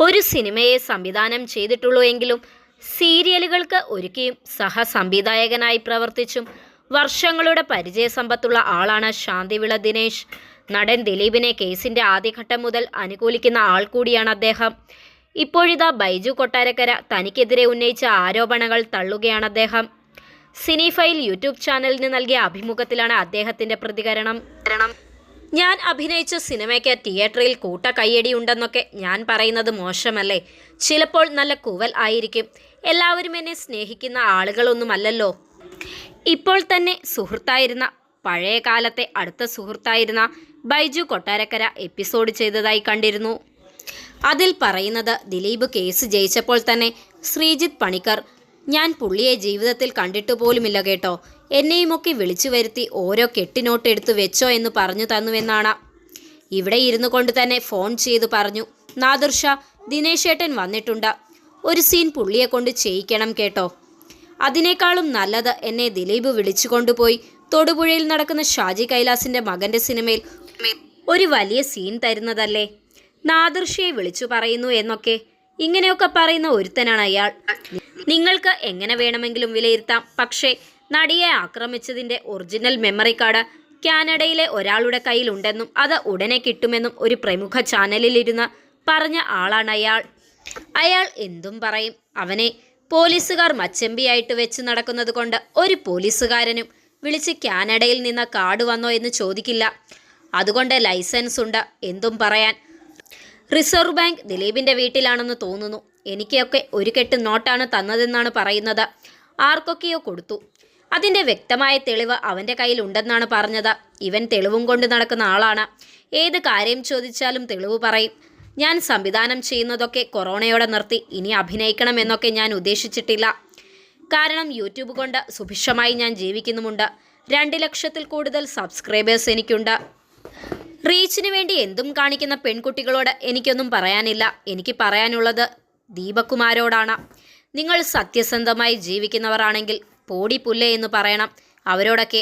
ഒരു സിനിമയെ സംവിധാനം ചെയ്തിട്ടുള്ളൂ എങ്കിലും സീരിയലുകൾക്ക് ഒരുക്കിയും സഹസംവിധായകനായി പ്രവർത്തിച്ചും വർഷങ്ങളുടെ പരിചയസമ്പത്തുള്ള ആളാണ് ശാന്തിവിള ദിനേശ്. നടൻ ദിലീപിനെ കേസിൻ്റെ ആദ്യഘട്ടം മുതൽ അനുകൂലിക്കുന്ന ആൾ കൂടിയാണ് അദ്ദേഹം. ഇപ്പോഴിതാ ബൈജു കൊട്ടാരക്കര തനിക്കെതിരെ ഉന്നയിച്ച ആരോപണങ്ങൾ തള്ളുകയാണ് അദ്ദേഹം. സിനിഫൈൽ യൂട്യൂബ് ചാനലിന് നൽകിയ അഭിമുഖത്തിലാണ് അദ്ദേഹത്തിൻ്റെ പ്രതികരണം. ഞാൻ അഭിനയിച്ച സിനിമയ്ക്ക് തിയേറ്ററിൽ കൂട്ട കയ്യടിയുണ്ടെന്നൊക്കെ ഞാൻ പറയുന്നത് മോശമല്ലേ? ചിലപ്പോൾ നല്ല കൂവൽ ആയിരിക്കും. എല്ലാവരും എന്നെ സ്നേഹിക്കുന്ന ആളുകളൊന്നുമല്ലല്ലോ. ഇപ്പോൾ തന്നെ സുഹൃത്തായിരുന്ന, പഴയ കാലത്തെ അടുത്ത സുഹൃത്തായിരുന്ന ബൈജു കൊട്ടാരക്കര എപ്പിസോഡ് ചെയ്തതായി കണ്ടിരുന്നു. അതിൽ പറയുന്നത്, ദിലീപ് കേസ് ജയിച്ചപ്പോൾ തന്നെ ശ്രീജിത്ത് പണിക്കർ, ഞാൻ പുള്ളിയെ ജീവിതത്തിൽ കണ്ടിട്ട് പോലുമില്ല കേട്ടോ, എന്നെയുമൊക്കെ വിളിച്ചു വരുത്തി ഓരോ കെട്ടിനോട്ട് എടുത്തു വെച്ചോ എന്ന് പറഞ്ഞു തന്നുവെന്നാണ്. ഇവിടെ ഇരുന്നു കൊണ്ട് തന്നെ ഫോൺ ചെയ്തു പറഞ്ഞു, നാദിർഷ, ദിനേശേട്ടൻ വന്നിട്ടുണ്ട്, ഒരു സീൻ പുള്ളിയെ കൊണ്ട് ചെയ്യിക്കണം കേട്ടോ. അതിനേക്കാളും നല്ലത് എന്നെ ദിലീപ് വിളിച്ചു കൊണ്ടുപോയി തൊടുപുഴയിൽ നടക്കുന്ന ഷാജി കൈലാസിൻ്റെ മകൻ്റെ സിനിമയിൽ ഒരു വലിയ സീൻ തരുന്നതല്ലേ. നാദിർഷയെ വിളിച്ചു പറയുന്നു എന്നൊക്കെ ഇങ്ങനെയൊക്കെ പറയുന്ന ഒരുത്തനാണ് അയാൾ. നിങ്ങൾക്ക് എങ്ങനെ വേണമെങ്കിലും വിലയിരുത്താം, പക്ഷേ നടിയെ ആക്രമിച്ചതിൻ്റെ ഒറിജിനൽ മെമ്മറി കാർഡ് കാനഡയിലെ ഒരാളുടെ കയ്യിലുണ്ടെന്നും അത് ഉടനെ കിട്ടുമെന്നും ഒരു പ്രമുഖ ചാനലിലിരുന്ന് പറഞ്ഞ ആളാണ് അയാൾ. അയാൾ എന്തും പറയും. അവനെ പോലീസുകാർ മച്ചമ്പിയായിട്ട് വെച്ച് നടക്കുന്നത് കൊണ്ട് ഒരു പോലീസുകാരനും വിളിച്ച് കാനഡയിൽ നിന്ന് കാർഡ് വന്നോ എന്ന് ചോദിക്കില്ല. അതുകൊണ്ട് ലൈസൻസ് ഉണ്ട് എന്തും പറയാൻ. റിസർവ് ബാങ്ക് ദിലീപിൻ്റെ വീട്ടിലാണെന്ന് തോന്നുന്നു. എനിക്കൊക്കെ ഒരു കെട്ട് നോട്ടാണ് തന്നതെന്നാണ് പറയുന്നത്. ആർക്കൊക്കെയോ കൊടുത്തു. അതിൻ്റെ വ്യക്തമായ തെളിവ് അവൻ്റെ കയ്യിലുണ്ടെന്നാണ് പറഞ്ഞത്. ഇവൻ തെളിവും കൊണ്ട് നടക്കുന്ന ആളാണ്. ഏത് കാര്യം ചോദിച്ചാലും തെളിവ് പറയും. ഞാൻ സംവിധാനം ചെയ്യുന്നതൊക്കെ കൊറോണയോടെ നിർത്തി. ഇനി അഭിനയിക്കണമെന്നൊക്കെ ഞാൻ ഉദ്ദേശിച്ചിട്ടില്ല. കാരണം യൂട്യൂബ് കൊണ്ട് സുഭിക്ഷമായി ഞാൻ ജീവിക്കുന്നുമുണ്ട്. 2 ലക്ഷത്തിൽ കൂടുതൽ സബ്സ്ക്രൈബേഴ്സ് എനിക്കുണ്ട്. റീച്ചിന് വേണ്ടി എന്തും കാണിക്കുന്ന പെൺകുട്ടികളോട് എനിക്കൊന്നും പറയാനില്ല. എനിക്ക് പറയാനുള്ളത് ദീപകുമാരോടാണ്. നിങ്ങൾ സത്യസന്ധമായി ജീവിക്കുന്നവരാണെങ്കിൽ പോടി പുല്ലേ എന്ന് പറയണം അവരോടൊക്കെ.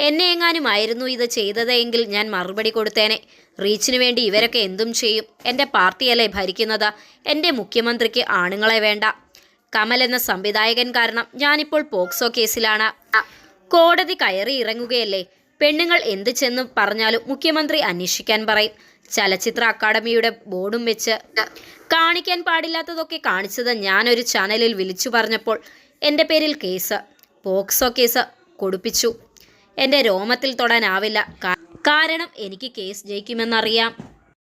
എന്നെ എങ്ങാനുമായിരുന്നു ഇത് ചെയ്തത് എങ്കിൽ ഞാൻ മറുപടി കൊടുത്തേനെ. റീച്ചിന് വേണ്ടി ഇവരൊക്കെ എന്തും ചെയ്യും. എൻ്റെ പാർട്ടിയല്ലേ ഭരിക്കുന്നത്. എൻ്റെ മുഖ്യമന്ത്രിക്ക് ആണുങ്ങളെ വേണ്ട. കമൽ എന്ന സംവിധായകൻ കാരണം ഞാനിപ്പോൾ പോക്സോ കേസിലാണ്. കോടതി കയറി ഇറങ്ങുകയല്ലേ. പെണ്ണുങ്ങൾ എന്ത് ചെന്ന് പറഞ്ഞാലും മുഖ്യമന്ത്രി അന്വേഷിക്കാൻ പറയും. ചലച്ചിത്ര അക്കാദമിയുടെ ബോർഡും വെച്ച് കാണിക്കാൻ പാടില്ലാത്തതൊക്കെ കാണിച്ചത് ഞാനൊരു ചാനലിൽ വിളിച്ചു പറഞ്ഞപ്പോൾ എൻ്റെ പേരിൽ കേസ്, പോക്സോ കേസ് കൊടുപ്പിച്ചു. എൻ്റെ രോമത്തിൽ തൊടാനാവില്ല. കാരണം എനിക്ക് കേസ് ജയിക്കുമെന്നറിയാം.